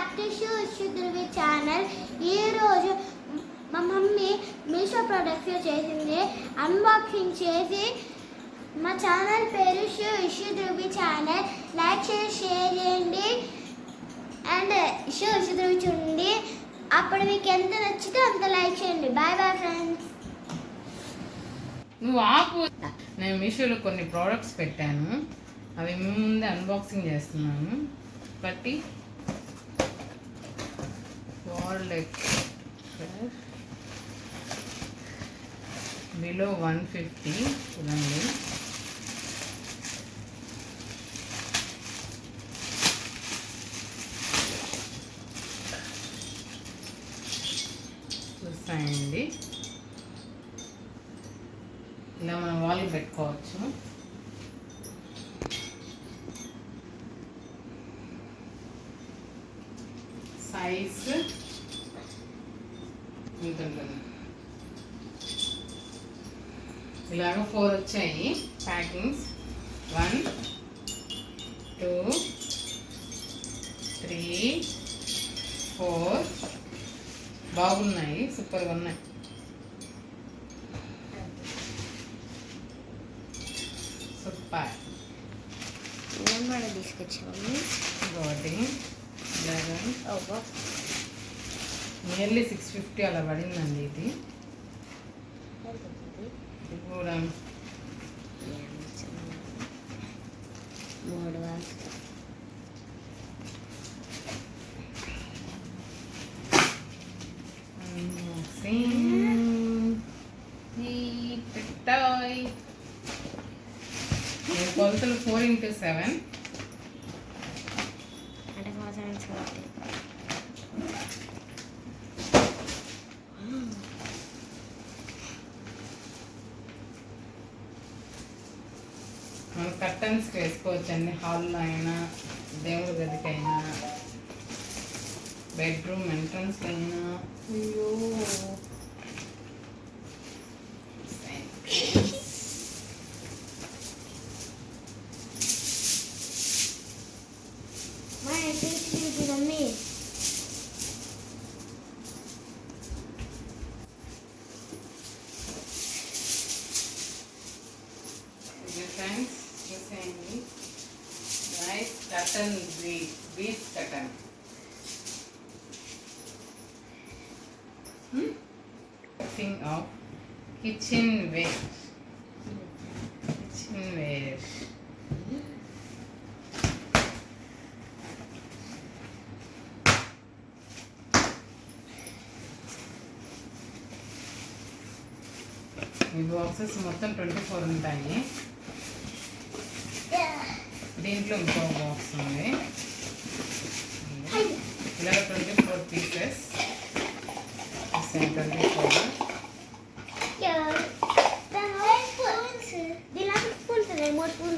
Back to Dhruvi channel. ఈరోజు మా mummy Meesho products చేసింది అన్బాక్సింగ్ చేసి. మా ఛానల్ పేరు ధృవి ఛానల్. లైక్ చేసి షేర్ చేయండి అండ్ ధృవి చూడండి. అప్పుడు మీకు ఎంత నచ్చితే అంత లైక్ చేయండి. Bye bye friends. నువ్వు ఆపు. నేను మీషోలో కొన్ని ప్రోడక్ట్స్ పెట్టాను, అవి మీ ముందే అన్బాక్సింగ్ చేస్తున్నాను. బట్టి వరల్డ్ ఎక్స్ప్రెస్ బిలో 150 చూడండి. చూస్తాయండి, ఇలా మనం వాల్కి పెట్టుకోవచ్చు. సైజ్ ఉంటుంది, ఇలాగ 4 వచ్చాయి ప్యాకింగ్స్. 1 2 3 4 బాగున్నాయి, సూపర్గా ఉన్నాయి. సూపర్. నేను కూడా తీసుకొచ్చాము. ఇంకోటి 11 నియర్లీ 650 అలా పడిందండి. ఇది కూడా 3 కొలతలు 4x7 అంటే మనం కర్టన్స్కి వేసుకోవచ్చండి. హాల్లో అయినా, దేవుడి గదికైనా, బెడ్రూమ్ ఎంట్రన్స్ అయినా. అయ్యో మమ్మీ ఫ్రెండ్స్ చూసేయండి. Nice cotton, beach cotton. Thing of kitchen ware. ఈ బాక్సెస్ మొత్తం 24 ఉంటాయి. దీంట్లో ఇంకో బాక్స్ ఉంది. ఇలా 24 పీసెస్. 24 మనం 1/2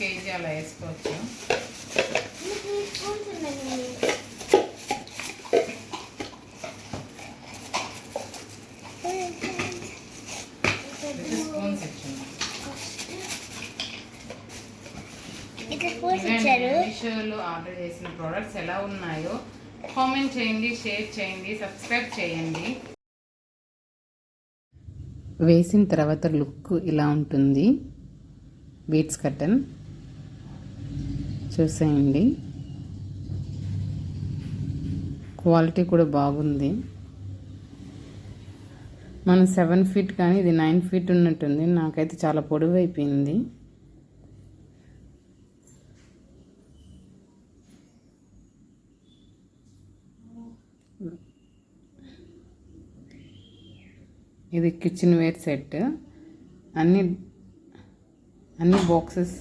kg అలా వేసుకోవచ్చు. మీషోలో ఆర్డర్ చేసిన ప్రోడక్ట్స్ ఎలా ఉన్నాయో కామెంట్ చేయండి, షేర్ చేయండి, సబ్స్క్రైబ్ చేయండి. వేసిన తర్వాత లుక్ ఇలా ఉంటుంది. బీట్స్ కర్టన్ చూసేయండి, క్వాలిటీ కూడా బాగుంది. మనం 7 feet కానీ ఇది 9 feet ఉన్నట్టుంది. నాకైతే చాలా పొడవు అయిపోయింది. ఇది కిచెన్ వేర్ సెట్. అన్ని బాక్సెస్